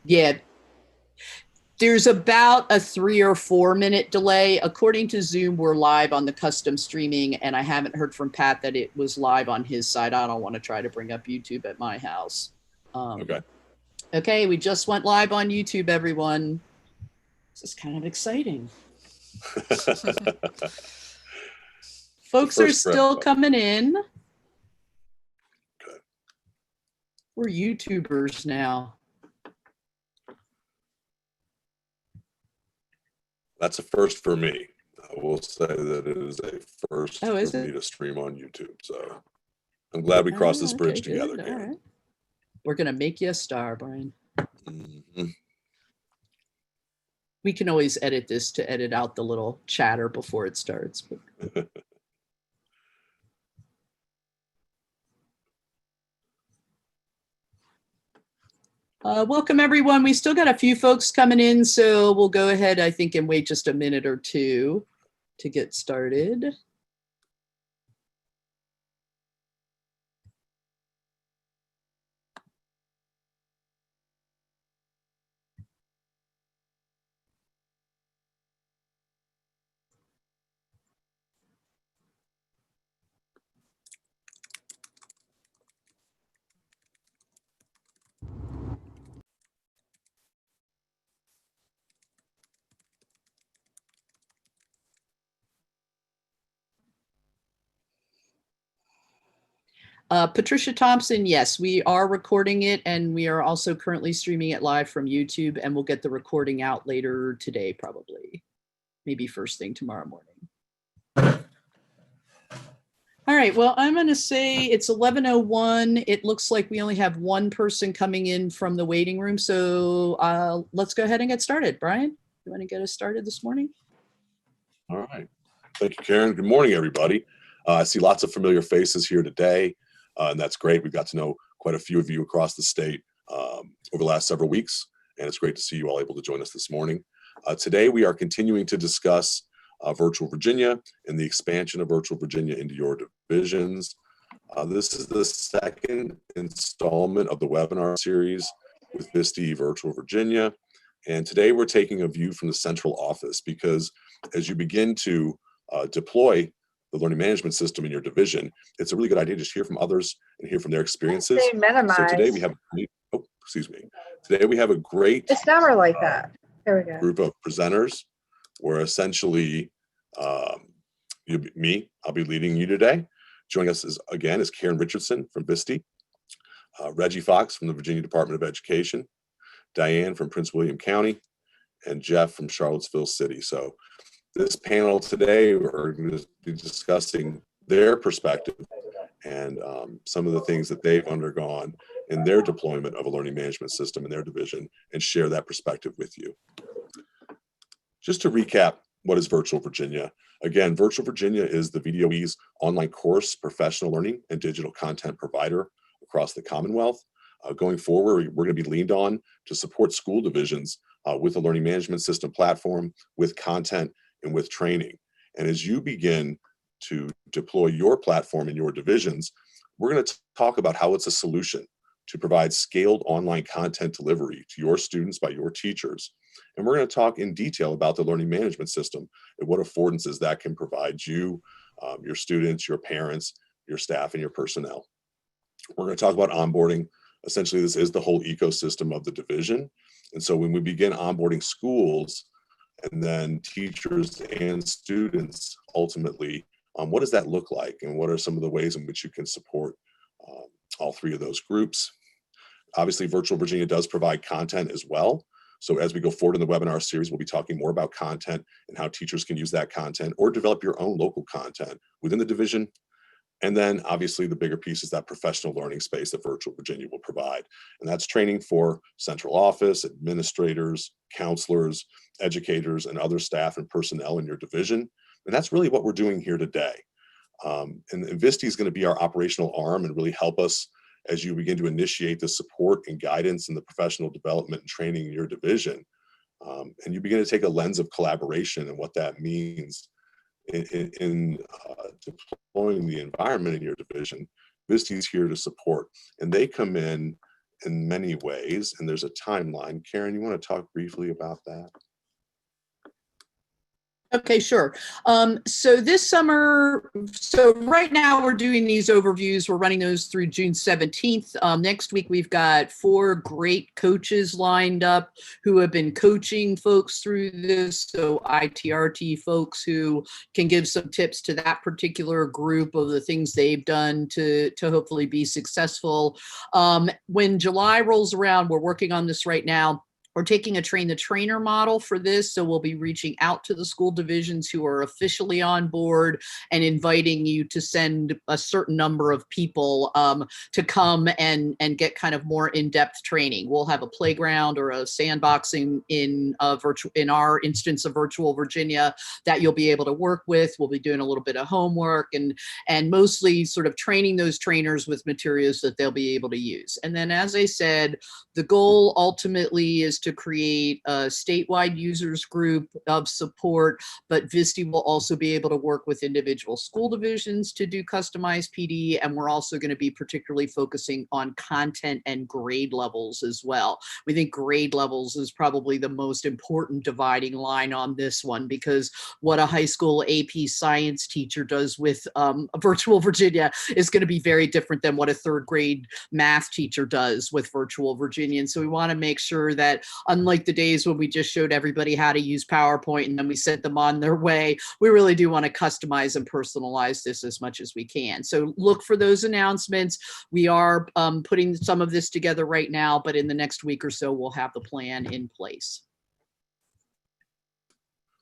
Yeah, there's about a 3 or 4 minute delay. According to Zoom, we're live on the custom streaming, and I haven't heard from Pat that it was live on his side. I don't want to try to bring up YouTube at my house. Okay. Okay, we just went live on YouTube, everyone. This is kind of exciting. Folks are still coming in. Okay. We're YouTubers now. That's a first for me. I will say that it is a first Oh, is for it? me to stream on YouTube. So I'm glad we crossed this bridge together, good. Karen. All right. We're going to make you a star, Brian. Mm-hmm. We can always edit this to edit out the little chatter before it starts. But... welcome, everyone. We still got a few folks coming in, so we'll go ahead, I think, and wait just a minute or two to get started. Patricia Thompson, yes, we are recording it, and we are also currently streaming it live from YouTube, and we'll get the recording out later today, probably, maybe first thing tomorrow morning. All right, well, I'm going to say it's 11:01. It looks like we only have one person coming in from the waiting room, so let's go ahead and get started. Brian, you want to get us started this morning? All right. Thank you, Karen. Good morning, everybody. I see lots of familiar faces here today, and that's great. We've got to know quite a few of you across the state over the last several weeks, and it's great to see you all able to join us this morning. Today, we are continuing to discuss Virtual Virginia and the expansion of Virtual Virginia into your divisions. This is the second installment of the webinar series with VISTE Virtual Virginia. And today we're taking a view from the central office, because as you begin to deploy the learning management system in your division, it's a really good idea to just hear from others and hear from their experiences. So today we have Today we have a great it's never like that. There we go. Group of presenters. Where essentially I'll be leading you today. Joining us is Karen Richardson from VISTE, Reggie Fox from the Virginia Department of Education, Diane from Prince William County, and Jeff from Charlottesville City. So this panel today, we're going to be discussing their perspective and some of the things that they've undergone in their deployment of a learning management system in their division, and share that perspective with you. Just to recap, what is Virtual Virginia? Again, Virtual Virginia is the VDOE's online course, professional learning, and digital content provider across the Commonwealth. Going forward, we're going to be leaned on to support school divisions with a learning management system platform, with content, and with training. And as you begin to deploy your platform in your divisions, we're going to talk about how it's a solution to provide scaled online content delivery to your students by your teachers. And we're going to talk in detail about the learning management system and what affordances that can provide you, your students, your parents, your staff, and your personnel. We're going to talk about onboarding. Essentially, this is the whole ecosystem of the division. And so when we begin onboarding schools and then teachers and students, ultimately, what does that look like? And what are some of the ways in which you can support all three of those groups? Obviously, Virtual Virginia does provide content as well. So as we go forward in the webinar series, we'll be talking more about content and how teachers can use that content or develop your own local content within the division. And then obviously the bigger piece is that professional learning space that Virtual Virginia will provide. And that's training for central office, administrators, counselors, educators, and other staff and personnel in your division. And that's really what we're doing here today. And VISTE is going to be our operational arm and really help us as you begin to initiate the support and guidance and the professional development and training in your division. And you begin to take a lens of collaboration and what that means in deploying the environment in your division. VISTE is here to support, and they come in in many ways, and there's a timeline. Karen, you want to talk briefly about that? Okay, sure. So this summer, so right now we're doing these overviews. We're running those through June 17th. Next week, we've got 4 great coaches lined up who have been coaching folks through this. So ITRT folks who can give some tips to that particular group of the things they've done to hopefully be successful. When July rolls around, we're working on this right now. We're taking a train the trainer model for this. So we'll be reaching out to the school divisions who are officially on board and inviting you to send a certain number of people to come and get kind of more in-depth training. We'll have a playground or a sandboxing in our instance of virtual Virginia that you'll be able to work with. We'll be doing a little bit of homework and mostly sort of training those trainers with materials that they'll be able to use. And then, as I said, the goal ultimately is to create a statewide users group of support, but VISTI will also be able to work with individual school divisions to do customized PD. And we're also going to be particularly focusing on content and grade levels as well. We think grade levels is probably the most important dividing line on this one, because what a high school AP science teacher does with virtual Virginia is going to be very different than what a 3rd grade math teacher does with virtual Virginia. And so we want to make sure that, unlike the days when we just showed everybody how to use PowerPoint and then we sent them on their way, we really do want to customize and personalize this as much as we can. So look for those announcements. We are putting some of this together right now, but in the next week or so, we'll have the plan in place.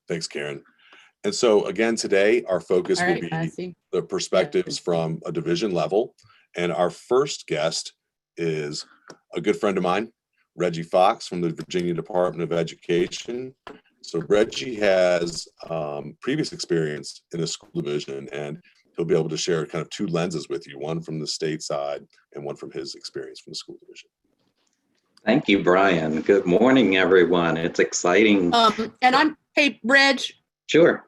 Thanks, Karen. And so again, today, our focus will be the perspectives from a division level. And our first guest is a good friend of mine, Reggie Fox from the Virginia Department of Education. So Reggie has previous experience in a school division, and he'll be able to share kind of 2 lenses with you, one from the state side and one from his experience from the school division. Thank you, Brian. Good morning, everyone. It's exciting. Hey, Reg. Sure.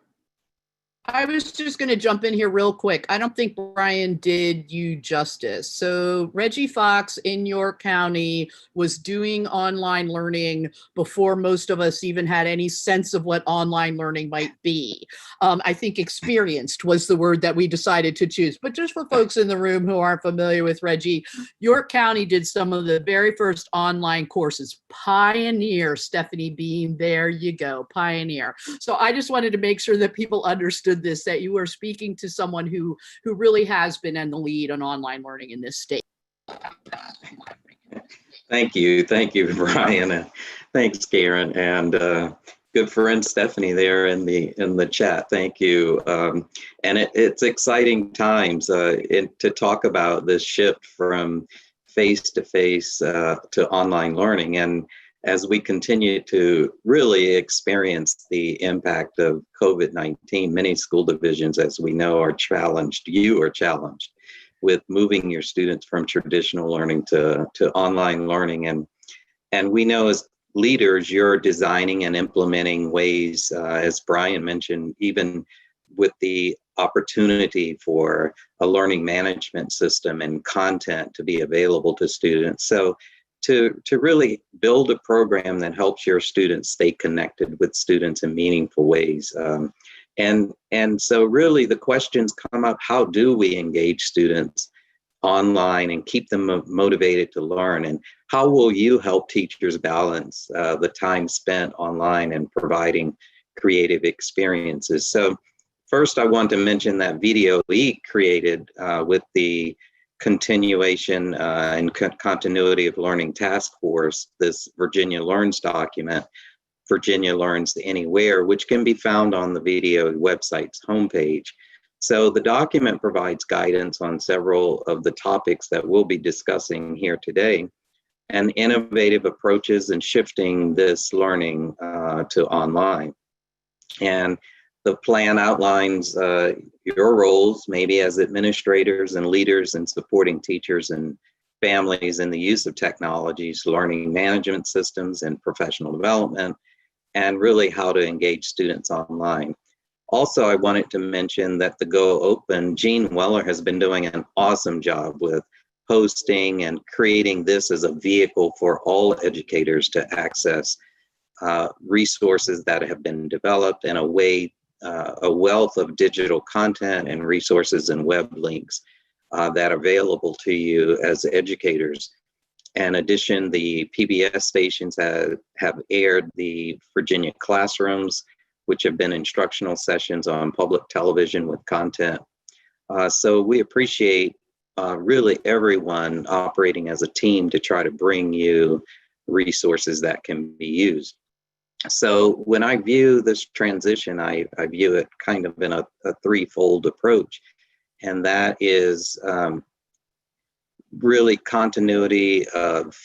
I was just going to jump in here real quick. I don't think Brian did you justice. So Reggie Fox in York County was doing online learning before most of us even had any sense of what online learning might be. I think experienced was the word that we decided to choose. But just for folks in the room who aren't familiar with Reggie, York County did some of the very first online courses. Pioneer, Stephanie Beam, there you go, Pioneer. So I just wanted to make sure that people understood this, that you are speaking to someone who really has been in the lead on online learning in this state. Thank you, Brian, and thanks, Karen, and good friend Stephanie there in the chat. Thank you, and it's exciting times to talk about this shift from face-to-face to online learning. And as we continue to really experience the impact of COVID-19, many school divisions, as we know, are challenged. You are challenged with moving your students from traditional learning to online learning. And we know as leaders, you're designing and implementing ways, as Brian mentioned, even with the opportunity for a learning management system and content to be available to students. So to really build a program that helps your students stay connected with students in meaningful ways. And so really the questions come up, how do we engage students online and keep them motivated to learn? And how will you help teachers balance the time spent online and providing creative experiences? So first, I want to mention that video we created with the continuation and continuity of learning task force, this Virginia Learns document, Virginia Learns Anywhere, which can be found on the video website's homepage. So the document provides guidance on several of the topics that we'll be discussing here today, and innovative approaches in shifting this learning to online. And the plan outlines your roles, maybe as administrators and leaders in supporting teachers and families in the use of technologies, learning management systems, and professional development, and really how to engage students online. Also, I wanted to mention that the Go Open, Gene Weller has been doing an awesome job with hosting and creating this as a vehicle for all educators to access resources that have been developed in a way, a wealth of digital content and resources and web links that are available to you as educators. In addition, the PBS stations have aired the Virginia classrooms, which have been instructional sessions on public television with content. So we appreciate really everyone operating as a team to try to bring you resources that can be used. So when I view this transition, I view it kind of in a threefold approach, and that is really continuity of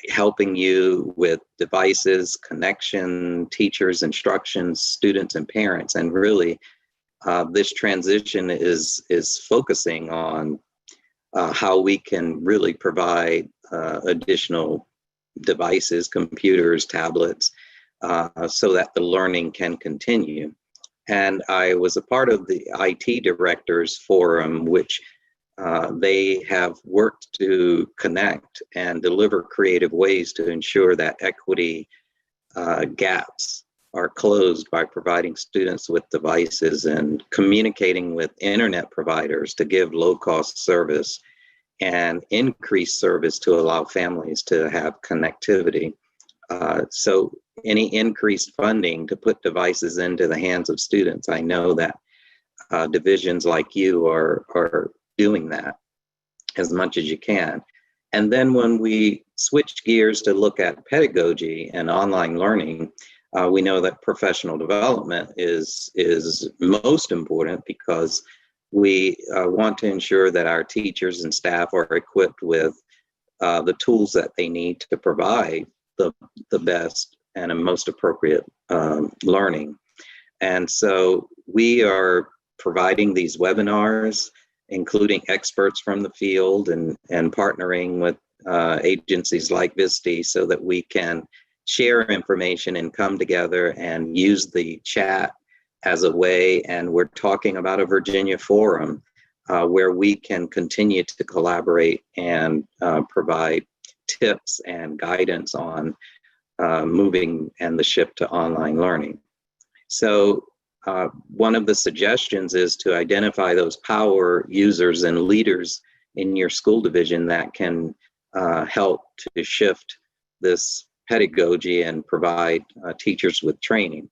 helping you with devices, connection, teachers, instructions, students, and parents. And really, this transition is focusing on how we can really provide additional devices, computers, tablets, so that the learning can continue. And I was a part of the IT Directors Forum, which they have worked to connect and deliver creative ways to ensure that equity gaps are closed by providing students with devices and communicating with internet providers to give low-cost service and increase service to allow families to have connectivity. So any increased funding to put devices into the hands of students, I know that divisions like you are doing that as much as you can. And then when we switch gears to look at pedagogy and online learning, we know that professional development is most important, because we want to ensure that our teachers and staff are equipped with the tools that they need to provide the best and most appropriate learning. And so we are providing these webinars, including experts from the field and partnering with agencies like VISTI, so that we can share information and come together and use the chat as a way. And we're talking about a Virginia forum where we can continue to collaborate and provide tips and guidance on moving and the shift to online learning. So one of the suggestions is to identify those power users and leaders in your school division that can help to shift this pedagogy and provide teachers with training.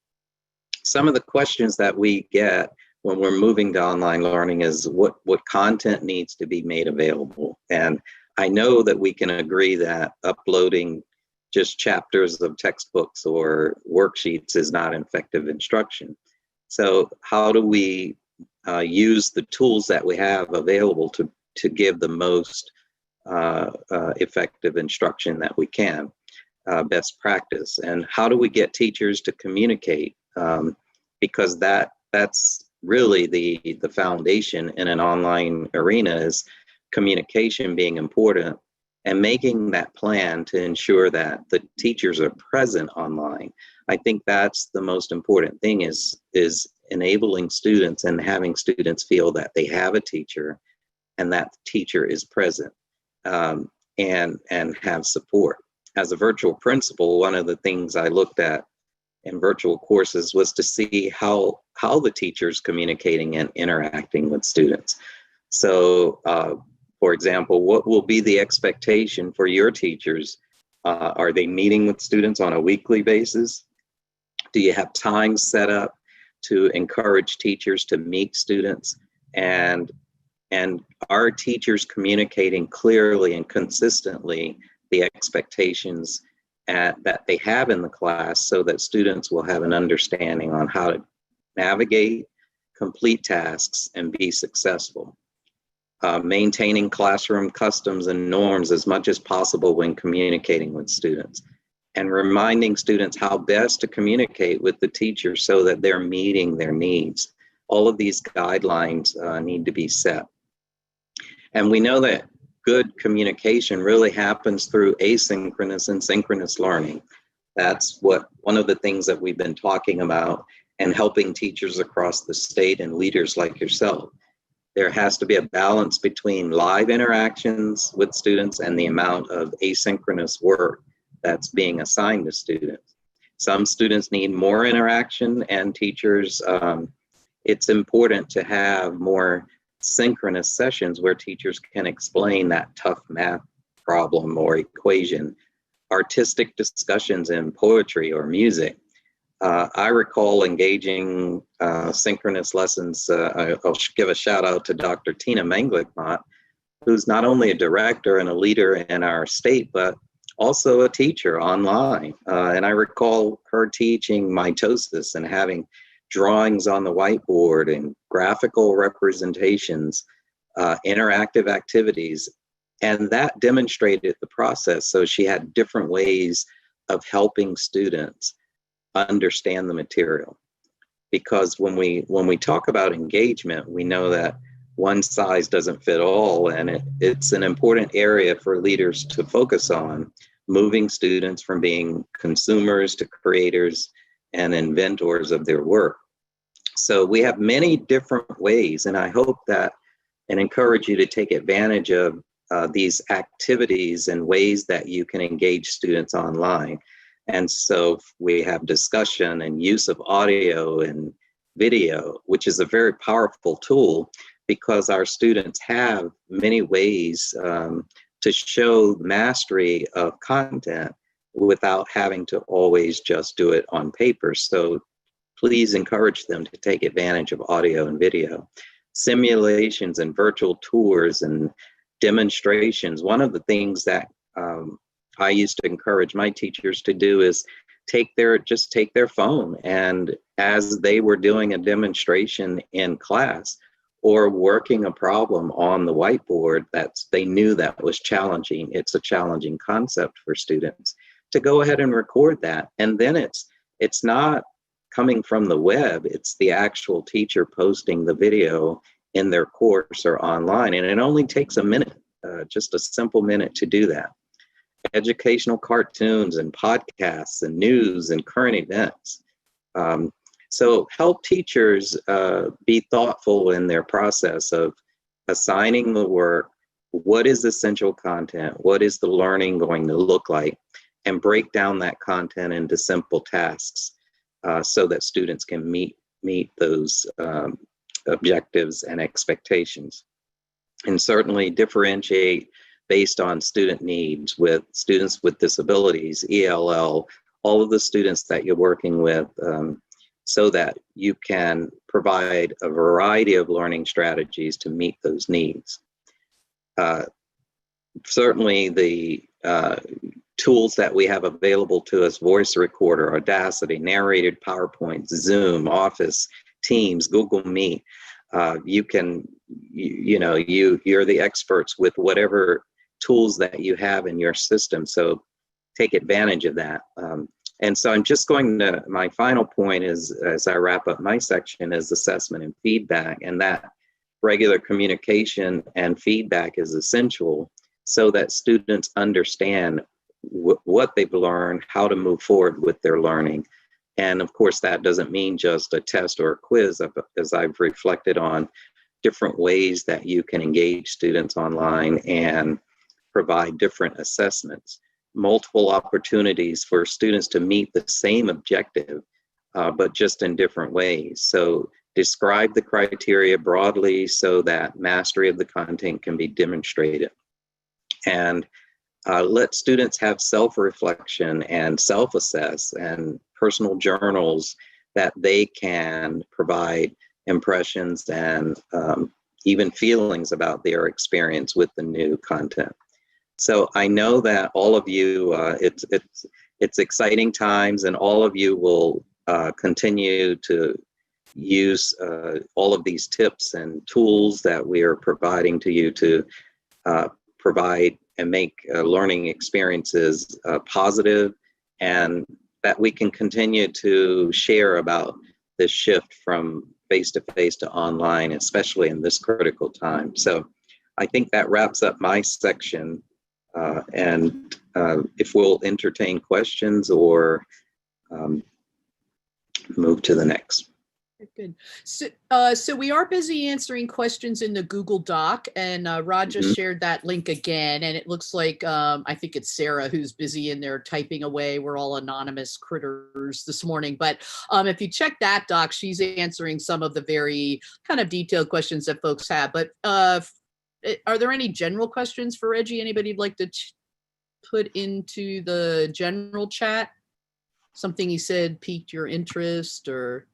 Some of the questions that we get when we're moving to online learning is what content needs to be made available. And I know that we can agree that uploading just chapters of textbooks or worksheets is not effective instruction. So how do we use the tools that we have available to give the most effective instruction that we can, best practice? And how do we get teachers to communicate? Because that's really the foundation in an online arena, is communication being important, and making that plan to ensure that the teachers are present online. I think that's the most important thing, is enabling students and having students feel that they have a teacher and that teacher is present and have support. As a virtual principal, one of the things I looked at in virtual courses was to see how the teacher's communicating and interacting with students. So, for example, what will be the expectation for your teachers? Are they meeting with students on a weekly basis? Do you have times set up to encourage teachers to meet students? And are teachers communicating clearly and consistently the expectations that they have in the class, so that students will have an understanding on how to navigate, complete tasks, and be successful? Maintaining classroom customs and norms as much as possible when communicating with students, and reminding students how best to communicate with the teacher so that they're meeting their needs. All of these guidelines need to be set. And we know that good communication really happens through asynchronous and synchronous learning. That's one of the things that we've been talking about and helping teachers across the state and leaders like yourself. there has to be a balance between live interactions with students and the amount of asynchronous work that's being assigned to students. Some students need more interaction, and teachers, it's important to have more synchronous sessions where teachers can explain that tough math problem or equation, artistic discussions in poetry or music. I recall engaging synchronous lessons. I'll give a shout out to Dr. Tina Menglicmont, who's not only a director and a leader in our state, but also a teacher online. And I recall her teaching mitosis and having drawings on the whiteboard and graphical representations, interactive activities. And that demonstrated the process. So she had different ways of helping students understand the material. Because when we talk about engagement, we know that one size doesn't fit all, and it's an important area for leaders to focus on, moving students from being consumers to creators and inventors of their work. So we have many different ways, and I hope that and encourage you to take advantage of these activities and ways that you can engage students online. And so we have discussion and use of audio and video, which is a very powerful tool because our students have many ways to show mastery of content without having to always just do it on paper. So please encourage them to take advantage of audio and video. Simulations and virtual tours and demonstrations. One of the things that I used to encourage my teachers to do is just take their phone, and as they were doing a demonstration in class or working a problem on the whiteboard that they knew that was challenging, it's a challenging concept for students, to go ahead and record that. And then it's not coming from the web, it's the actual teacher posting the video in their course or online. And it only takes a minute, just a simple minute to do that. Educational cartoons and podcasts and news and current events. So help teachers be thoughtful in their process of assigning the work. What is essential content? What is the learning going to look like? And break down that content into simple tasks so that students can meet those objectives and expectations. And certainly differentiate based on student needs with students with disabilities, ELL, all of the students that you're working with, so that you can provide a variety of learning strategies to meet those needs. Certainly the tools that we have available to us, voice recorder, Audacity, narrated PowerPoints, Zoom, Office, Teams, Google Meet, you're the experts with whatever tools that you have in your system. So take advantage of that. And so I'm just going to, my final point is, as I wrap up my section, is assessment and feedback. And that regular communication and feedback is essential so that students understand what they've learned, how to move forward with their learning. And of course, that doesn't mean just a test or a quiz, as I've reflected on different ways that you can engage students online and provide different assessments, multiple opportunities for students to meet the same objective, but just in different ways. So describe the criteria broadly so that mastery of the content can be demonstrated. And let students have self-reflection and self-assess and personal journals that they can provide impressions and even feelings about their experience with the new content. So I know that all of you, it's exciting times, and all of you will continue to use all of these tips and tools that we are providing to you to provide and make learning experiences positive, and that we can continue to share about this shift from face-to-face to online, especially in this critical time. So I think that wraps up my section. And if we'll entertain questions or move to the next. Good. So we are busy answering questions in the Google Doc, and Rod just shared that link again. And it looks like I think it's Sarah who's busy in there typing away. We're all anonymous critters this morning, but if you check that doc, she's answering some of the very kind of detailed questions that folks have. But are there any general questions for Reggie? Anybody would like to put into the general chat? Something he said piqued your interest, or?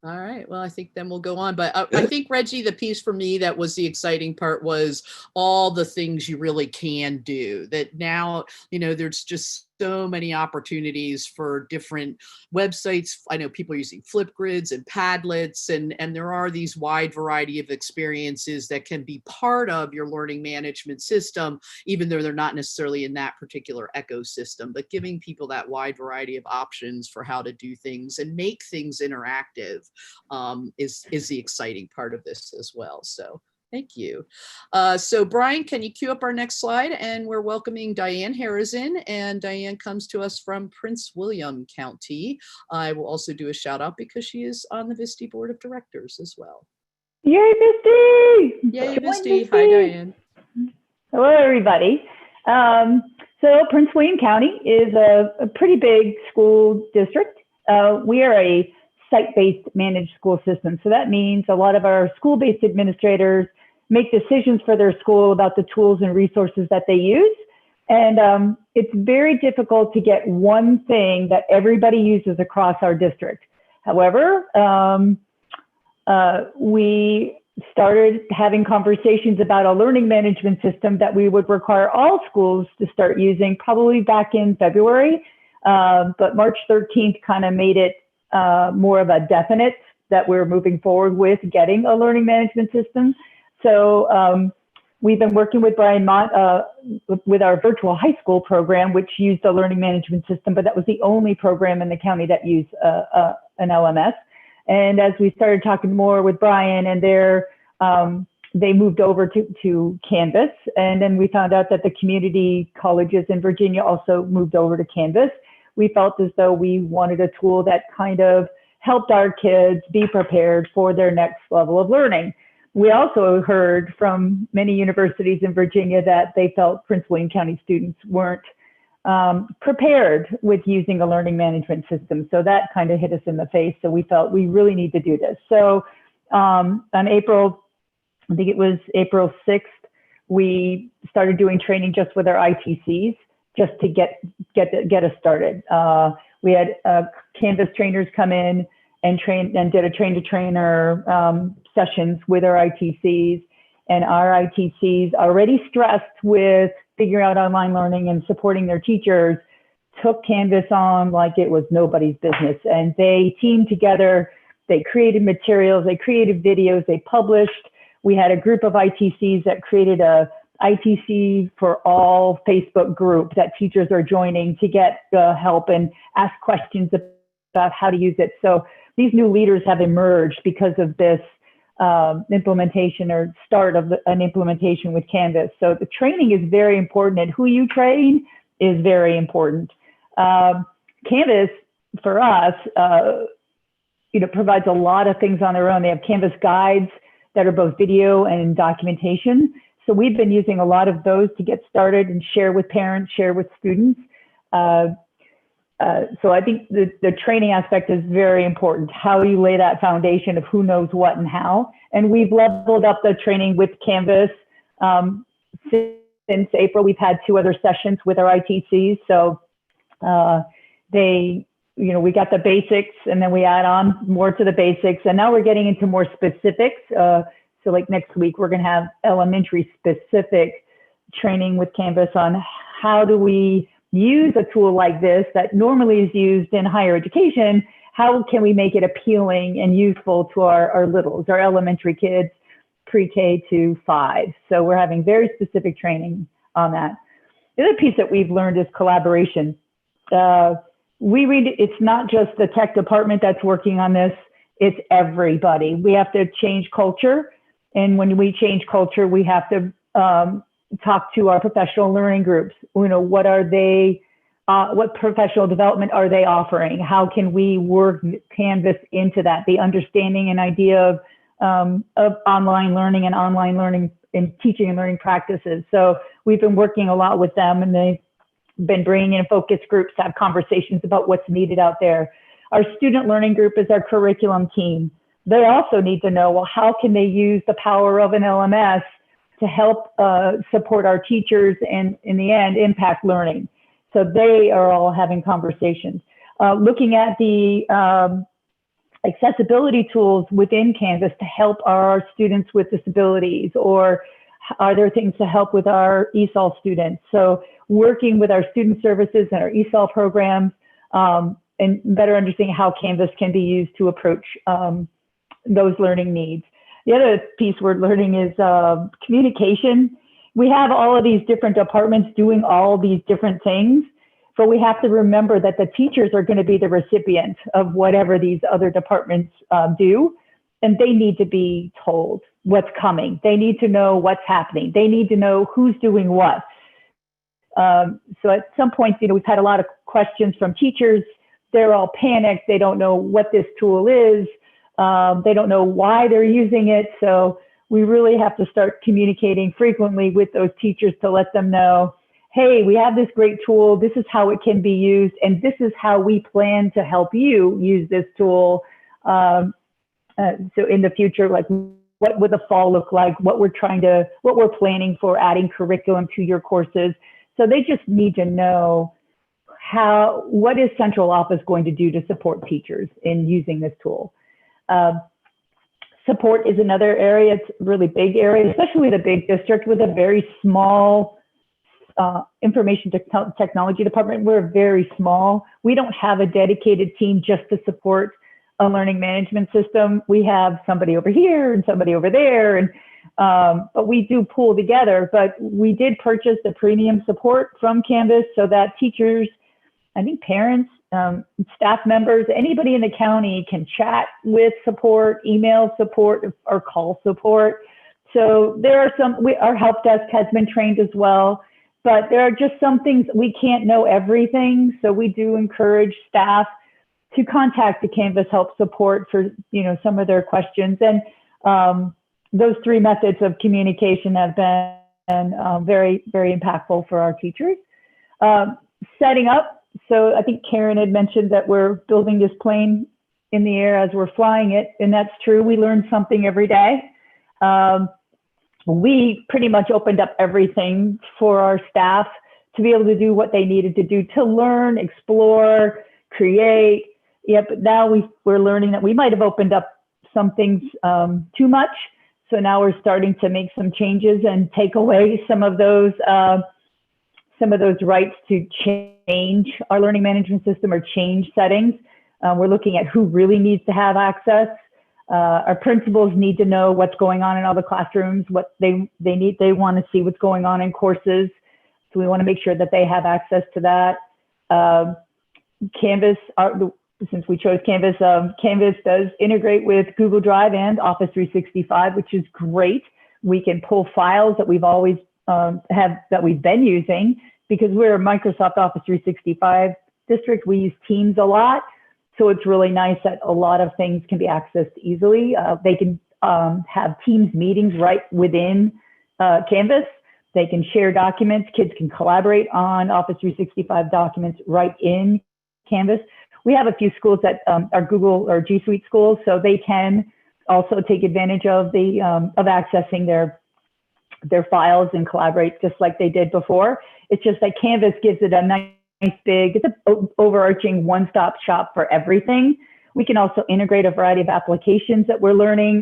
All right, well, I think then we'll go on. But I think, Reggie, the piece for me that was the exciting part was all the things you really can do. That now, there's just so many opportunities for different websites. I know people are using Flipgrids and Padlets, and there are these wide variety of experiences that can be part of your learning management system, even though they're not necessarily in that particular ecosystem, but giving people that wide variety of options for how to do things and make things interactive is the exciting part of this as well. So thank you. So Brian, can you cue up our next slide? And we're welcoming Diane Harrison, and Diane comes to us from Prince William County. I will also do a shout out because she is on the VISTI Board of Directors as well. Yay, VISTI! Yay, VISTI. Hi, Diane. Hello, everybody. So Prince William County is a pretty big school district. We are a site-based managed school system. So that means a lot of our school-based administrators make decisions for their school about the tools and resources that they use. And it's very difficult to get one thing that everybody uses across our district. However, we started having conversations about a learning management system that we would require all schools to start using probably back in February. But March 13th kind of made it more of a definite that we're moving forward with getting a learning management system. So we've been working with Brian Mott with our virtual high school program, which used a learning management system, but that was the only program in the county that used an LMS. And as we started talking more with Brian and they moved over to Canvas. And then we found out that the community colleges in Virginia also moved over to Canvas. We felt as though we wanted a tool that kind of helped our kids be prepared for their next level of learning. We also heard from many universities in Virginia that they felt Prince William County students weren't prepared with using a learning management system. So that kind of hit us in the face. So we felt we really need to do this. So on April, I think it was April 6th, we started doing training just with our ITCs, just to get us started. We had Canvas trainers come in and did a train-to-trainer sessions with our ITCs, and our ITCs, already stressed with figuring out online learning and supporting their teachers, took Canvas on like it was nobody's business. And they teamed together, they created materials, they created videos, they published. We had a group of ITCs that created a ITC for all Facebook group that teachers are joining to get help and ask questions about how to use it. So these new leaders have emerged because of this implementation or start of an implementation with Canvas. So the training is very important, and who you train is very important. Canvas for us, provides a lot of things on their own. They have Canvas guides that are both video and documentation. So we've been using a lot of those to get started and share with parents, share with students. So I think the training aspect is very important, how you lay that foundation of who knows what and how. And we've leveled up the training with Canvas. Since April, we've had 2 other sessions with our ITCs. So we got the basics, and then we add on more to the basics. And now we're getting into more specifics. So like next week, we're going to have elementary specific training with Canvas on how do we use a tool like this that normally is used in higher education. How can we make it appealing and useful to our littles, our elementary kids, pre-K to 5. So we're having very specific training on that. The other piece that we've learned is collaboration. It's not just the tech department that's working on this, it's everybody. We have to change culture. And when we change culture, we have to talk to our professional learning groups. What are they, what professional development are they offering? How can we work Canvas into that? The understanding and idea of online learning and online learning and teaching and learning practices. So we've been working a lot with them, and they've been bringing in focus groups to have conversations about what's needed out there. Our student learning group is our curriculum team. They also need to know, well, how can they use the power of an LMS to help support our teachers and, in the end, impact learning. So they are all having conversations. Looking at the accessibility tools within Canvas to help our students with disabilities, or are there things to help with our ESOL students? So working with our student services and our ESOL programs, and better understanding how Canvas can be used to approach those learning needs. The other piece we're learning is communication. We have all of these different departments doing all these different things, but we have to remember that the teachers are going to be the recipient of whatever these other departments do, and they need to be told what's coming. They need to know what's happening. They need to know who's doing what. So at some point, we've had a lot of questions from teachers. They're all panicked. They don't know what this tool is. They don't know why they're using it. So we really have to start communicating frequently with those teachers to let them know, hey, we have this great tool. This is how it can be used. And this is how we plan to help you use this tool. So in the future, like, what would the fall look like? What we're planning for adding curriculum to your courses. So they just need to know what is central office going to do to support teachers in using this tool. Support is another area. It's a really big area, especially with a big district with a very small information technology department. We're very small. We don't have a dedicated team just to support a learning management system. We have somebody over here and somebody over there, and but we do pool together. But we did purchase the premium support from Canvas so that teachers, I think parents, staff members, anybody in the county can chat with support, email support, or call support. So there are our help desk has been trained as well, but there are just some things we can't know everything. So we do encourage staff to contact the Canvas help support for some of their questions. And those three methods of communication have been very, very impactful for our teachers. Setting up. So I think Karen had mentioned that we're building this plane in the air as we're flying it, and that's true. We learn something every day. We pretty much opened up everything for our staff to be able to do what they needed to do to learn, explore, create. Yeah, but now we're learning that we might have opened up some things too much. So now we're starting to make some changes and take away some of those rights to change our learning management system or change settings. We're looking at who really needs to have access. Our principals need to know what's going on in all the classrooms, what they need. They want to see what's going on in courses. So we want to make sure that they have access to that. Canvas, since we chose Canvas, Canvas does integrate with Google Drive and Office 365, which is great. We can pull files that we've always that we've been using, because we're a Microsoft Office 365 district. We use Teams a lot. So it's really nice that a lot of things can be accessed easily. They can have Teams meetings right within Canvas. They can share documents. Kids can collaborate on Office 365 documents right in Canvas. We have a few schools that are Google or G Suite schools, so they can also take advantage of accessing their files and collaborate just like they did before. It's just that Canvas gives it a nice big, it's an overarching one-stop shop for everything. We can also integrate a variety of applications that we're learning.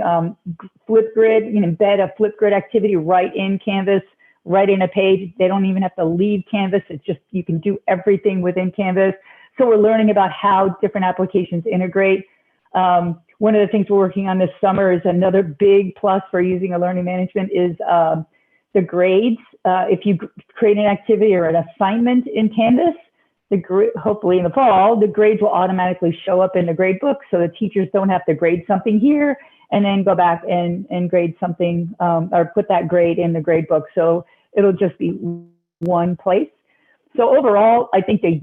Flipgrid, embed a Flipgrid activity right in Canvas, right in a page. They don't even have to leave Canvas. It's just, you can do everything within Canvas. So we're learning about how different applications integrate. One of the things we're working on this summer is another big plus for using a learning management is the grades. If you create an activity or an assignment in Canvas, hopefully in the fall, the grades will automatically show up in the grade book, so the teachers don't have to grade something here and then go back and grade something or put that grade in the grade book. So It'll just be one place. So overall, I think the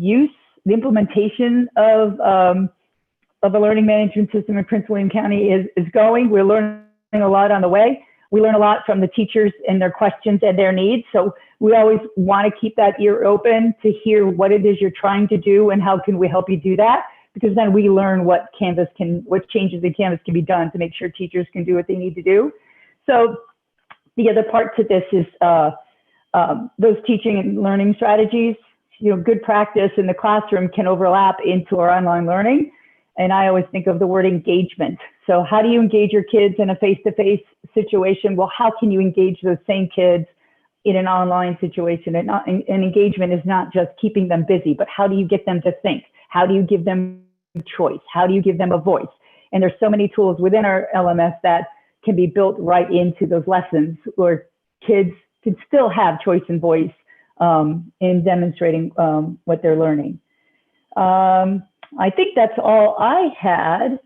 implementation of a learning management system in Prince William County is going. We're learning a lot on the way. We learn a lot from the teachers and their questions and their needs. So we always want to keep that ear open to hear what it is you're trying to do and how can we help you do that, because then we learn what changes in Canvas can be done to make sure teachers can do what they need to do. So the other part to this is those teaching and learning strategies. Good practice in the classroom can overlap into our online learning. And I always think of the word engagement. So how do you engage your kids in a face-to-face situation? Well, how can you engage those same kids in an online situation? And engagement is not just keeping them busy, but how do you get them to think? How do you give them choice? How do you give them a voice? And there's so many tools within our LMS that can be built right into those lessons where kids can still have choice and voice in demonstrating what they're learning. I think that's all I had.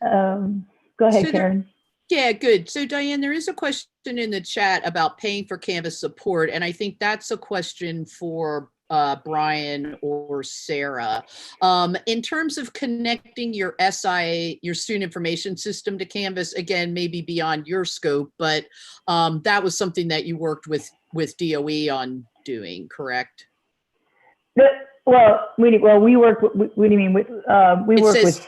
Go ahead, Karen. Yeah, good. So Diane, there is a question in the chat about paying for Canvas support, and I think that's a question for Brian or Sarah. In terms of connecting your SIA, your student information system to Canvas, again, maybe beyond your scope, but that was something that you worked with DOE on doing, correct? Well, we work. What do you mean? We work with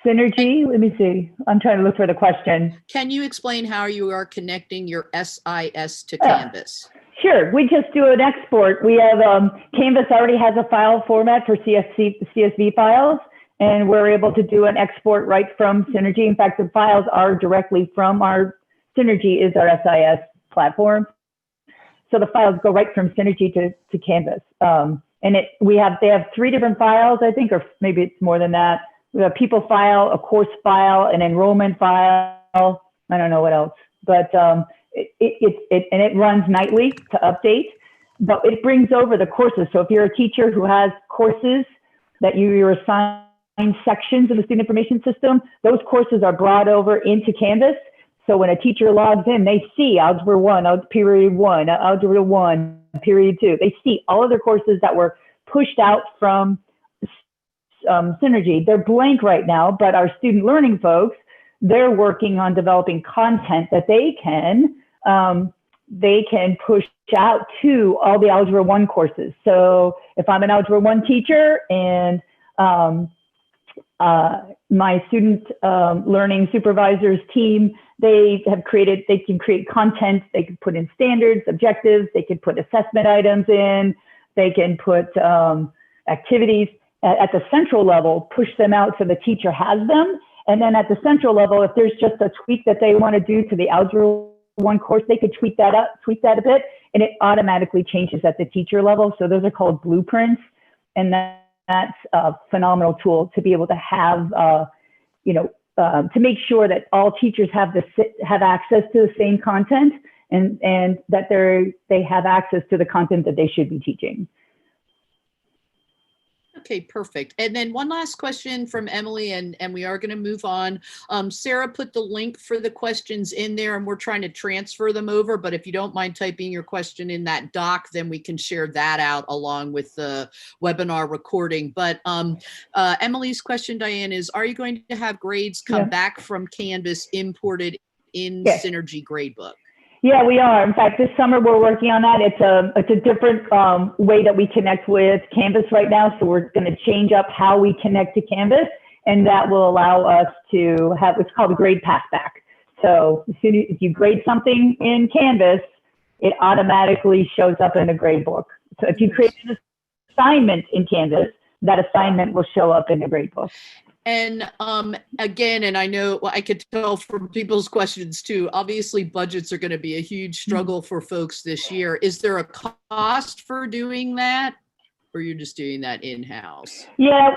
Synergy. Let me see. I'm trying to look for the question. Can you explain how you are connecting your SIS to Canvas? Sure. We just do an export. We have Canvas already has a file format for CSV files, and we're able to do an export right from Synergy. In fact, the files are directly from our Synergy is our SIS platform. So the files go right from Synergy to Canvas. And they have 3 different files, I think, or maybe it's more than that. We have a people file, a course file, an enrollment file. I don't know what else, but it runs nightly to update, but it brings over the courses. So if you're a teacher who has courses that you're assigned sections of the student information system, those courses are brought over into Canvas. So when a teacher logs in, they see Algebra 1, Period 1, Algebra 1, Period 2. They see all of their courses that were pushed out from Synergy. They're blank right now, but our student learning folks, they're working on developing content that they can push out to all the Algebra 1 courses. So if I'm an Algebra 1 teacher and my student learning supervisors team, they can create content, they can put in standards, objectives, they can put assessment items in, they can put activities at the central level, push them out so the teacher has them. And then at the central level, if there's just a tweak that they want to do to the Algebra 1 course, they could tweak that a bit, and it automatically changes at the teacher level. So those are called blueprints. And that's a phenomenal tool to be able to have, to make sure that all teachers have access to the same content and that they have access to the content that they should be teaching. Okay, perfect. And then one last question from Emily, and we are going to move on. Sarah put the link for the questions in there, and we're trying to transfer them over. But if you don't mind typing your question in that doc, then we can share that out along with the webinar recording. But Emily's question, Diane, is, are you going to have grades come back from Canvas imported in Synergy Gradebook? Yeah, we are. In fact, this summer we're working on that. It's a different way that we connect with Canvas right now. So we're going to change up how we connect to Canvas, and that will allow us to have what's called a grade passback. So as soon as you grade something in Canvas, it automatically shows up in a grade book. So if you create an assignment in Canvas, that assignment will show up in the grade book. And again, and I know, well, I could tell from people's questions too, obviously budgets are going to be a huge struggle for folks this year. Is there a cost for doing that, or you're just doing that in-house? Yeah,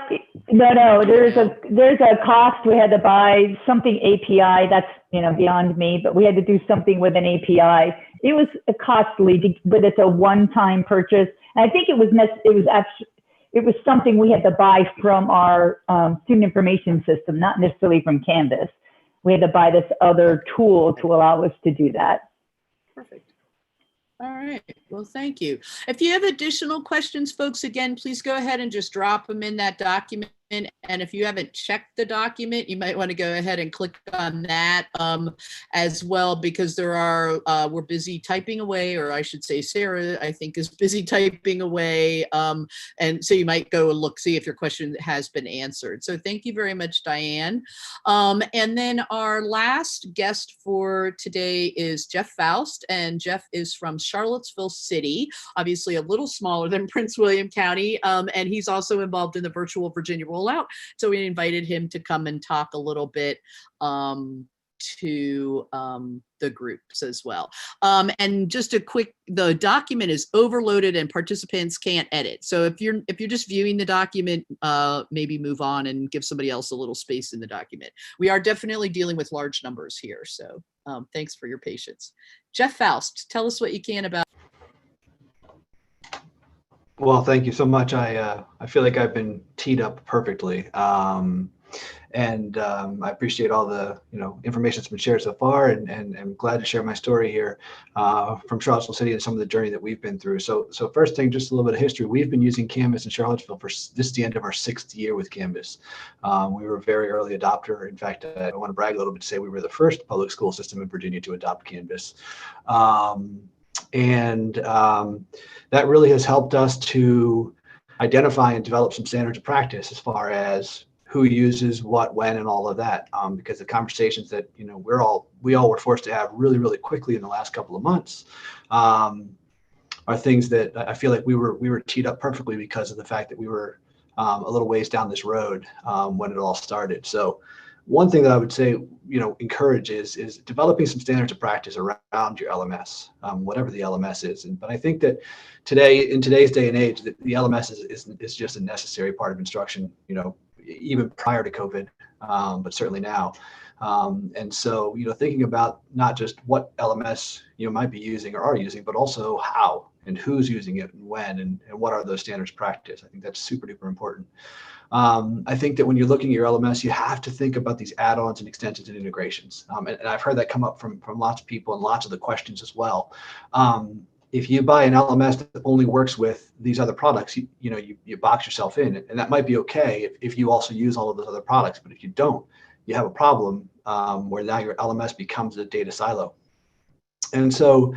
no, there's a cost. We had to buy something API, that's beyond me, but we had to do something with an API. It was costly, but it's a one-time purchase. And I think it was something we had to buy from our student information system, not necessarily from Canvas. We had to buy this other tool to allow us to do that. Perfect. All right. Well, thank you. If you have additional questions, folks, again, please go ahead and just drop them in that document. And if you haven't checked the document, you might want to go ahead and click on that as well, because there are, we're busy typing away, or I should say Sarah, I think, is busy typing away. And so you might go and look, see if your question has been answered. So thank you very much, Diane. And then our last guest for today is Jeff Faust, and Jeff is from Charlottesville City, obviously a little smaller than Prince William County, and he's also involved in the virtual Virginia rollout. So we invited him to come and talk a little bit to the groups as well. And just a quick, the document is overloaded and participants can't edit. So if you're just viewing the document, maybe move on and give somebody else a little space in the document. We are definitely dealing with large numbers here. So thanks for your patience. Jeff Faust, tell us what you can about. Well, thank you so much. I feel like I've been teed up perfectly. And I appreciate all the information that's been shared so far, and I'm glad to share my story here from Charlottesville City and some of the journey that we've been through. So first thing, just a little bit of history. We've been using Canvas in Charlottesville for this is the end of our 6th year with Canvas. We were a very early adopter. In fact, I want to brag a little bit to say we were the first public school system in Virginia to adopt Canvas. That really has helped us to identify and develop some standards of practice as far as who uses what, when, and all of that. Because the conversations that we all were forced to have really, really quickly in the last couple of months are things that I feel like we were teed up perfectly because of the fact that we were a little ways down this road when it all started. So one thing that I would say, encourage is developing some standards of practice around your LMS, whatever the LMS is. But I think that in today's day and age, the LMS is just a necessary part of instruction, even prior to COVID, but certainly now. And so, thinking about not just what LMS you might be using or are using, but also how and who's using it and when, and what are those standards of practice. I think that's super duper important. I think that when you're looking at your LMS, you have to think about these add-ons and extensions and integrations. And I've heard that come up from lots of people and lots of the questions as well. If you buy an LMS that only works with these other products, you box yourself in, and that might be okay if you also use all of those other products. But if you don't, you have a problem where now your LMS becomes a data silo. And so,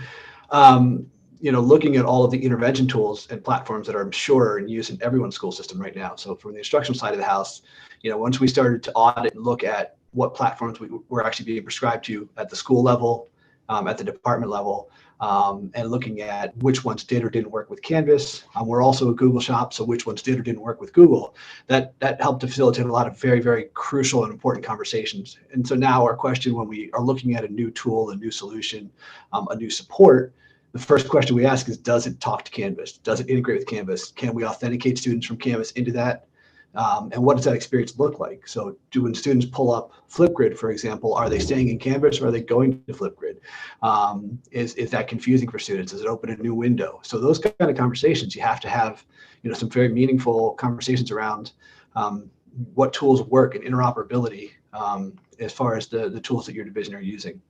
looking at all of the intervention tools and platforms that are, I'm sure, in use in everyone's school system right now. So from the instructional side of the house, once we started to audit and look at what platforms we were actually being prescribed to at the school level, at the department level, and looking at which ones did or didn't work with Canvas. We're also a Google shop, so which ones did or didn't work with Google. That helped to facilitate a lot of very, very crucial and important conversations. And so now our question when we are looking at a new tool, a new solution, a new support, the first question we ask is, does it talk to Canvas? Does it integrate with Canvas? Can we authenticate students from Canvas into that? And what does that experience look like? So when students pull up Flipgrid, for example, are they staying in Canvas or are they going to Flipgrid? Is that confusing for students? Does it open a new window? So those kind of conversations, you have to have some very meaningful conversations around what tools work and interoperability as far as the tools that your division are using.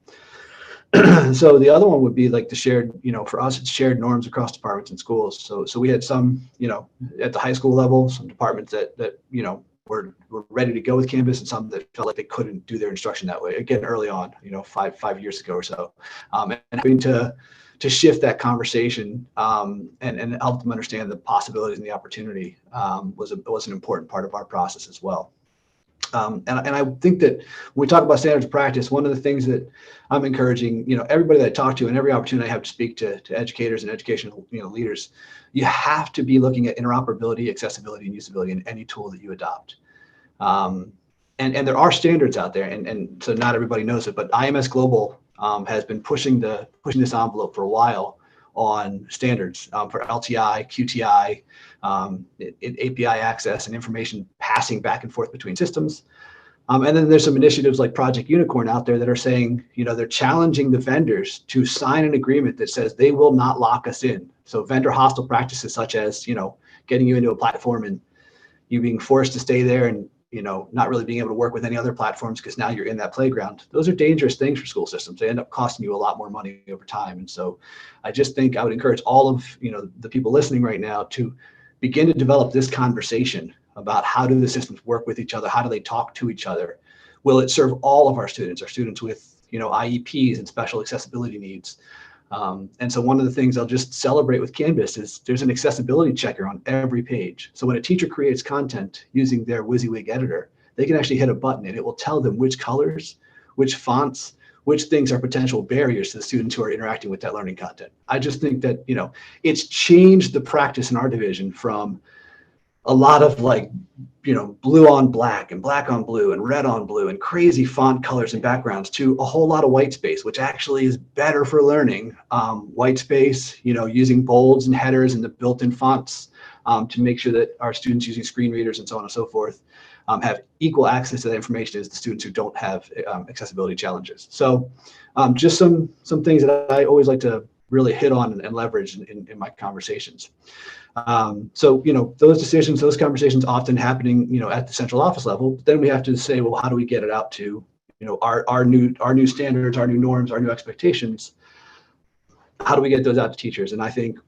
So the other one would be like the shared, for us, it's shared norms across departments and schools. So we had some, at the high school level, some departments that were ready to go with Canvas, and some that felt like they couldn't do their instruction that way. Again, early on, 5 years ago or so, and having to shift that conversation and help them understand the possibilities and the opportunity was an important part of our process as well. And I think that when we talk about standards of practice, one of the things that I'm encouraging, everybody that I talk to and every opportunity I have to speak to educators and educational, leaders, you have to be looking at interoperability, accessibility, and usability in any tool that you adopt. And there are standards out there, and so not everybody knows it, but IMS Global has been pushing this envelope for a while on standards for LTI, QTI, API access, and information passing back and forth between systems. And then there's some initiatives like Project Unicorn out there that are saying, they're challenging the vendors to sign an agreement that says they will not lock us in. So vendor hostile practices such as, getting you into a platform and you being forced to stay there and not really being able to work with any other platforms because now you're in that playground. Those are dangerous things for school systems. They end up costing you a lot more money over time. And so I just think I would encourage all of, the people listening right now to begin to develop this conversation about how do the systems work with each other? How do they talk to each other? Will it serve all of our students with, IEPs and special accessibility needs? And so one of the things I'll just celebrate with Canvas is there's an accessibility checker on every page. So when a teacher creates content using their WYSIWYG editor, they can actually hit a button and it will tell them which colors, which fonts, which things are potential barriers to the students who are interacting with that learning content. I just think that, it's changed the practice in our division from a lot of blue on black and black on blue and red on blue and crazy font colors and backgrounds to a whole lot of white space, which actually is better for learning. White space, using bolds and headers and the built-in fonts to make sure that our students using screen readers and so on and so forth have equal access to that information as the students who don't have accessibility challenges. So just some things that I always like to really hit on and leverage in my conversations. So, those decisions, those conversations often happening, at the central office level, but then we have to say, well, how do we get it out to, our new standards, our new norms, our new expectations? How do we get those out to teachers? And I think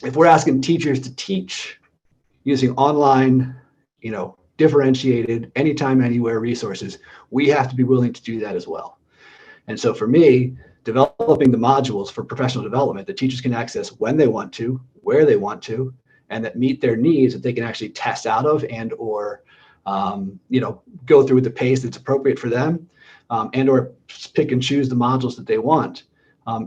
if we're asking teachers to teach using online, differentiated, anytime, anywhere resources, we have to be willing to do that as well. And so for me, developing the modules for professional development that teachers can access when they want to, where they want to, and that meet their needs that they can actually test out of and or go through at the pace that's appropriate for them, and or pick and choose the modules that they want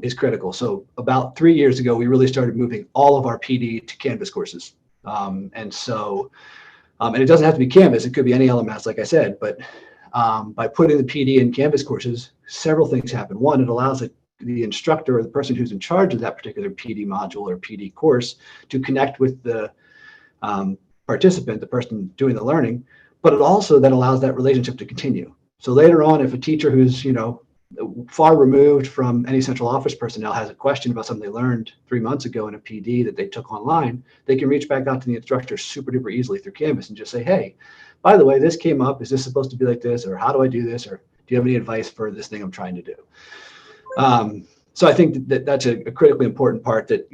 is critical. So about 3 years ago, we really started moving all of our PD to Canvas courses. And it doesn't have to be Canvas, it could be any LMS, like I said, but by putting the PD in Canvas courses, several things happen. One, it allows the instructor or the person who's in charge of that particular PD module or PD course to connect with the participant, the person doing the learning, but it also then allows that relationship to continue. So later on, if a teacher who's, far removed from any central office personnel has a question about something they learned 3 months ago in a PD that they took online, they can reach back out to the instructor super duper easily through Canvas and just say, hey, by the way, this came up. Is this supposed to be like this? Or how do I do this? Or do you have any advice for this thing I'm trying to do? So I think that's a critically important part that,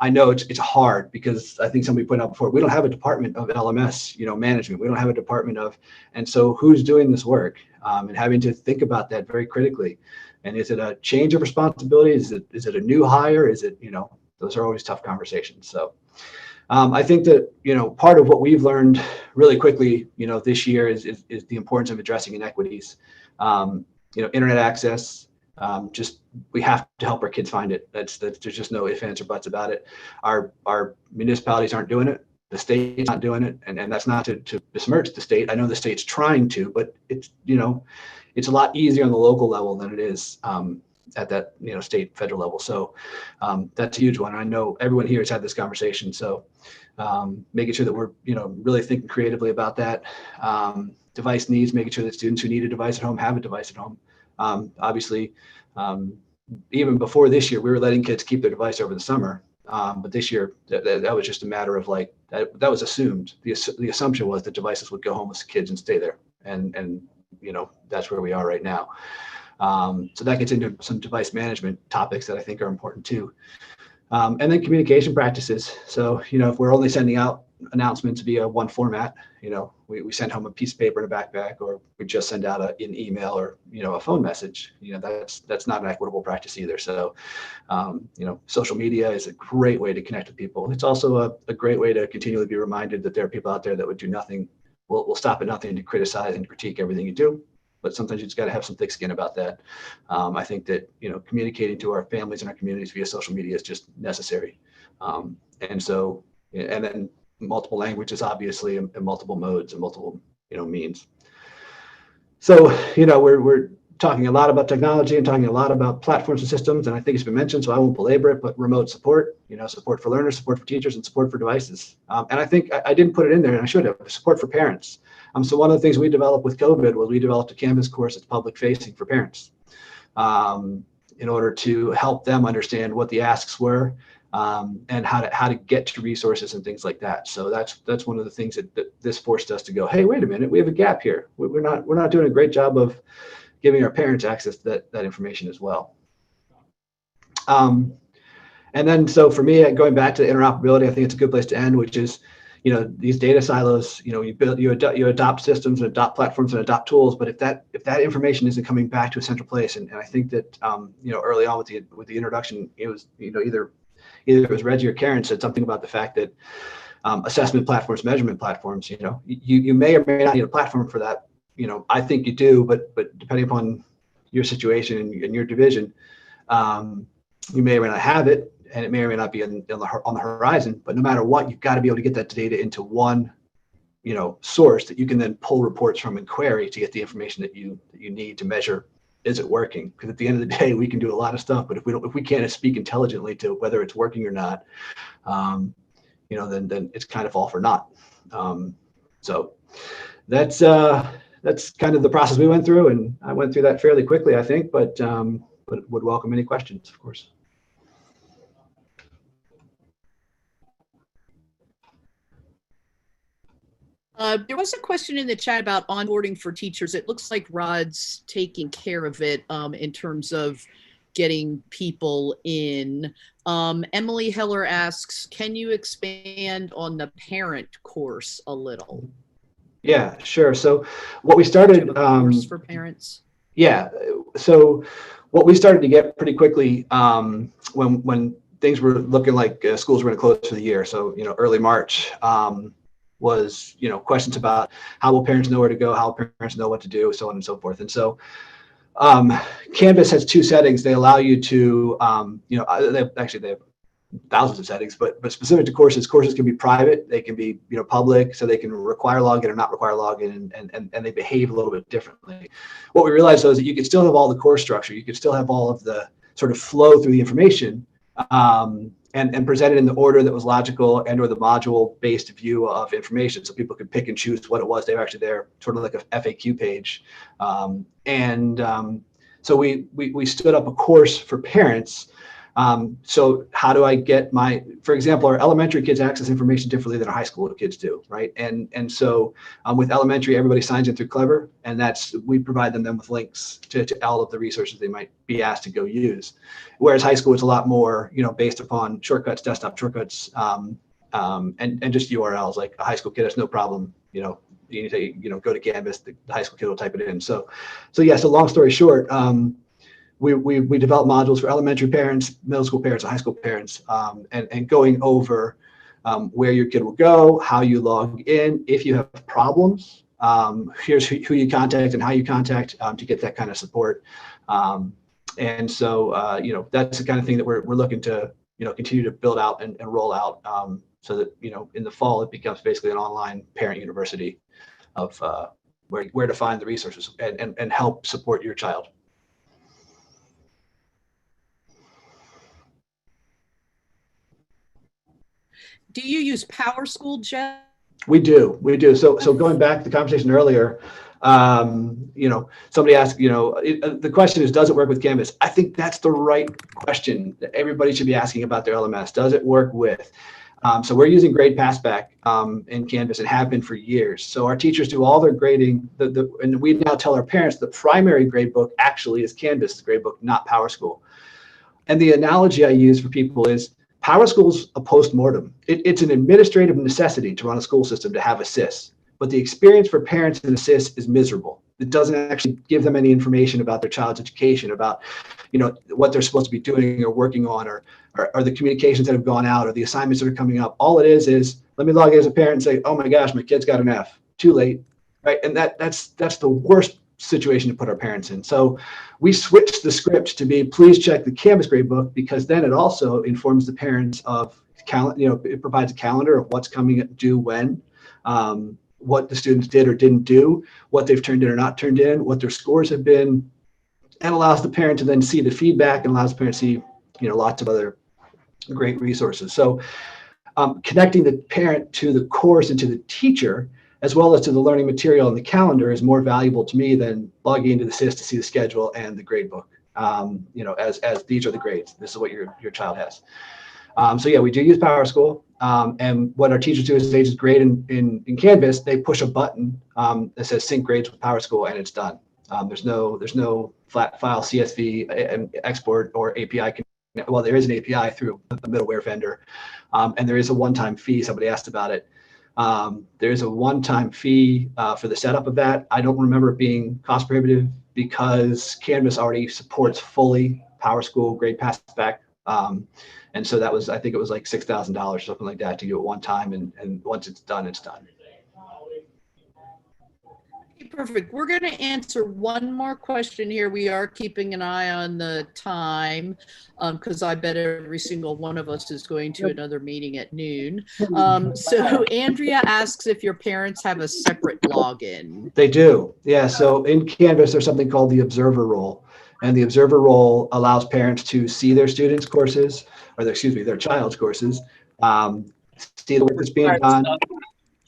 I know it's hard because I think somebody pointed out before, we don't have a department of LMS, management. We don't have a department of, and so who's doing this work? And having to think about that very critically. And is it a change of responsibility? Is it a new hire? Is it, those are always tough conversations. So I think that, part of what we've learned really quickly, this year is the importance of addressing inequities, internet access. We have to help our kids find it. There's just no ifs, ands, or buts about it. Our municipalities aren't doing it. The state's not doing it. And that's not to besmirch the state. I know the state's trying to, but it's a lot easier on the local level than it is at that, state, federal level. So that's a huge one. I know everyone here has had this conversation. So making sure that we're, really thinking creatively about that. Device needs, making sure that students who need a device at home have a device at home. Obviously, even before this year, we were letting kids keep their device over the summer. But this year, that was just a matter of that was assumed. The assumption was that devices would go home with the kids and stay there. And that's where we are right now. So that gets into some device management topics that I think are important too. And then communication practices. So, if we're only sending out announcements via one format, we send home a piece of paper in a backpack, or we just send out an email or, a phone message, that's not an equitable practice either. So, social media is a great way to connect with people. It's also a great way to continually be reminded that there are people out there that would do nothing, will stop at nothing to criticize and critique everything you do. But sometimes you just got to have some thick skin about that. I think that, communicating to our families and our communities via social media is just necessary. And then multiple languages, obviously, and multiple modes and multiple, means. So, we're talking a lot about technology and talking a lot about platforms and systems, and I think it's been mentioned, so I won't belabor it, but remote support, support for learners, support for teachers, and support for devices. And I think I didn't put it in there, and I should have, support for parents. So one of the things we developed with COVID was we developed a Canvas course that's public facing for parents. in order to help them understand what the asks were, and how to get to resources and things like that. So that's one of the things that this forced us to go, hey, wait a minute, we have a gap here. We're not doing a great job of giving our parents access to that information as well. And then, so for me, going back to interoperability, I think it's a good place to end, which is, these data silos, you adopt systems and adopt platforms and adopt tools, but if that information isn't coming back to a central place, and I think that, early on with the introduction, it was, either it was Reggie or Karen said something about the fact that assessment platforms, measurement platforms, you may or may not need a platform for that. I think you do, but depending upon your situation and your division, you may or may not have it, and it may or may not be on the horizon. But no matter what, you've got to be able to get that data into one, source that you can then pull reports from and query to get the information that you need to measure. Is it working? Because at the end of the day, we can do a lot of stuff, but if we can't speak intelligently to whether it's working or not, then it's kind of all for naught. So that's kind of the process we went through, and I went through that fairly quickly, I think, but would welcome any questions, of course. There was a question in the chat about onboarding for teachers. It looks like Rod's taking care of it in terms of getting people in. Emily Heller asks, can you expand on the parent course a little? Yeah, sure. So what we started course for parents. Yeah. So what we started to get pretty quickly when things were looking like schools were going to close for the year. So, early March was, questions about how will parents know where to go, how will parents know what to do, so on and so forth. And so Canvas has two settings. They allow you to, they have thousands of settings, but specific to courses can be private, they can be public, so they can require login or not require login, and they behave a little bit differently. What we realized though is that you could still have all the course structure, you could still have all of the sort of flow through the information, and present it in the order that was logical, and or the module based view of information, so people could pick and choose what it was they were actually there, sort of like a FAQ page. So we stood up a course for parents. So how do I get for example, our elementary kids access information differently than our high school kids do, right? And so with elementary, everybody signs in through Clever, and we provide them with links to all of the resources they might be asked to go use. Whereas high school is a lot more, based upon shortcuts, desktop shortcuts, and just URLs. Like a high school kid has no problem, you need to, go to Canvas, the high school kid will type it in. So long story short, we develop modules for elementary parents, middle school parents, and high school parents, and going over where your kid will go, how you log in. If you have problems, here's who you contact and how you contact to get that kind of support. And so, that's the kind of thing that we're looking to, continue to build out and roll out, so that, in the fall, it becomes basically an online parent university of where to find the resources and help support your child. Do you use PowerSchool, Jeff? We do. So going back to the conversation earlier, somebody asked, the question is, does it work with Canvas? I think that's the right question that everybody should be asking about their LMS. Does it work with? So we're using Grade Passback in Canvas and have been for years. So our teachers do all their grading, and we now tell our parents the primary grade book actually is Canvas grade book, not PowerSchool. And the analogy I use for people is, PowerSchool's a postmortem. It's an administrative necessity to run a school system to have assists, but the experience for parents in assists is miserable. It doesn't actually give them any information about their child's education, about what they're supposed to be doing or working on, or the communications that have gone out, or the assignments that are coming up. All it is let me log in as a parent and say, oh my gosh, my kid's got an F. Too late, right? And that's the worst situation to put our parents in. So we switched the script to be, please check the Canvas gradebook, because then it also informs the parents of it provides a calendar of what's coming due when, what the students did or didn't do, what they've turned in or not turned in, what their scores have been, and allows the parent to then see the feedback and allows the parent to see lots of other great resources. So connecting the parent to the course and to the teacher, as well as to the learning material and the calendar, is more valuable to me than logging into the SIS to see the schedule and the grade book. as these are the grades. This is what your child has. So yeah, we do use PowerSchool. And what our teachers do is they just grade in Canvas. They push a button that says sync grades with PowerSchool, and it's done. There's no flat file CSV and export or API. Well, there is an API through the middleware vendor, and there is a one-time fee. Somebody asked about it. There is a one-time fee for the setup of that. I don't remember it being cost prohibitive because Canvas already supports fully PowerSchool grade Passback. And so that was, I think it was like $6,000, something like that, to do it one time. And once it's done, it's done. Perfect. We're going to answer one more question here. We are keeping an eye on the time because I bet every single one of us is going to another meeting at noon. So Andrea asks if your parents have a separate login. They do. Yeah. So in Canvas, there's something called the observer role. And the observer role allows parents to see their students' courses, or their child's courses, see the work that's being done,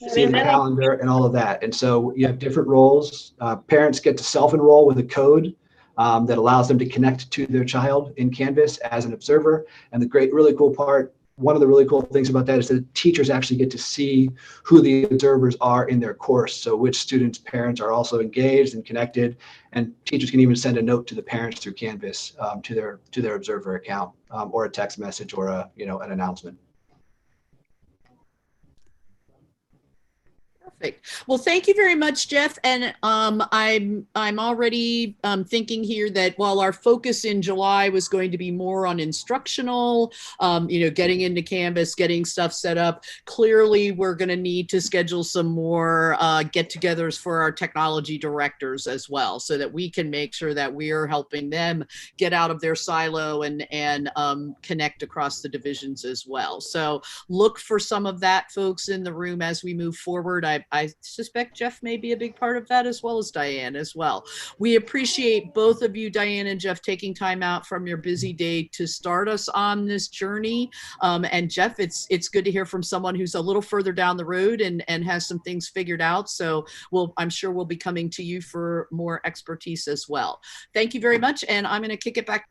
see the calendar and all of that. And so you have different roles. Parents get to self-enroll with a code that allows them to connect to their child in Canvas as an observer. And the really cool part, one of the really cool things about that is that teachers actually get to see who the observers are in their course. So which students' parents are also engaged and connected, and teachers can even send a note to the parents through Canvas to their observer account, or a text message, or an announcement. Perfect. Well, thank you very much, Jeff. And I'm already thinking here that while our focus in July was going to be more on instructional, getting into Canvas, getting stuff set up, clearly we're going to need to schedule some more get-togethers for our technology directors as well, so that we can make sure that we are helping them get out of their silo and connect across the divisions as well. So look for some of that, folks, in the room as we move forward. I suspect Jeff may be a big part of that, as well as Diane as well. We appreciate both of you, Diane and Jeff, taking time out from your busy day to start us on this journey. And Jeff, it's good to hear from someone who's a little further down the road and has some things figured out. So I'm sure we'll be coming to you for more expertise as well. Thank you very much. And I'm going to kick it back.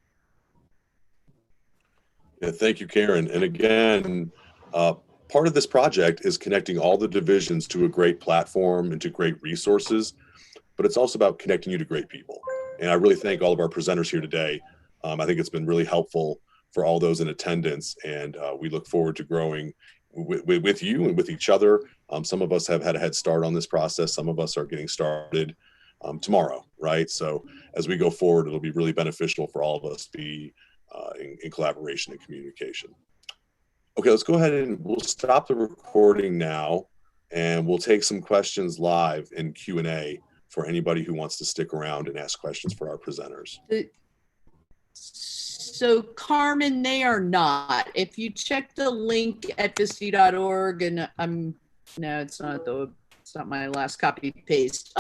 Yeah, thank you, Karen. And again, part of this project is connecting all the divisions to a great platform and to great resources, but it's also about connecting you to great people. And I really thank all of our presenters here today. I think it's been really helpful for all those in attendance, and we look forward to growing with you and with each other. Some of us have had a head start on this process. Some of us are getting started tomorrow, right? So as we go forward, it'll be really beneficial for all of us to be in collaboration and communication. Okay, let's go ahead and we'll stop the recording now, and we'll take some questions live in Q&A for anybody who wants to stick around and ask questions for our presenters. So Carmen, they are not. If you check the link at visti.org, and no, it's not my last copy paste.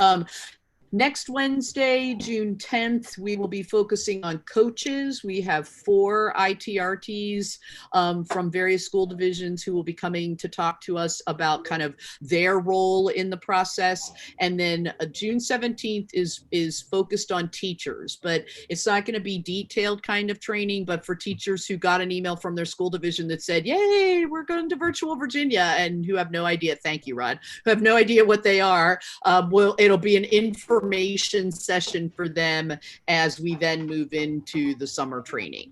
Next Wednesday, June 10th, we will be focusing on coaches. We have 4 ITRTs from various school divisions who will be coming to talk to us about kind of their role in the process. And then June 17th is focused on teachers, but it's not going to be detailed kind of training, but for teachers who got an email from their school division that said, yay, we're going to virtual Virginia, and who have no idea, thank you, Rod, who have no idea what they are. It'll be an information session for them as we then move into the summer training.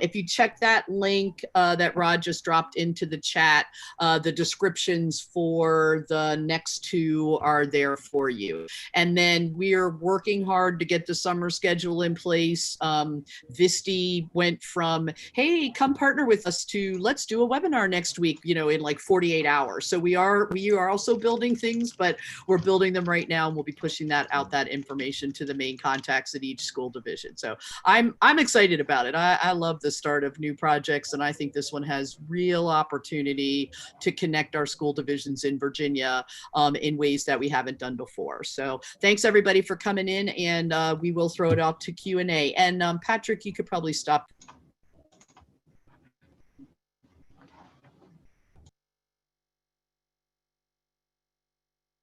If you check that link that Rod just dropped into the chat, the descriptions for the next 2 are there for you. And then we're working hard to get the summer schedule in place. Visti went from, hey, come partner with us, to let's do a webinar next week, in like 48 hours. So we are also building things, but we're building them right now, and we'll be pushing that out, that information, to the main contacts at each school division. So I'm excited about it. I love the start of new projects, and I think this one has real opportunity to connect our school divisions in Virginia in ways that we haven't done before. So thanks everybody for coming in, and we will throw it out to Q&A. And Patrick, you could probably stop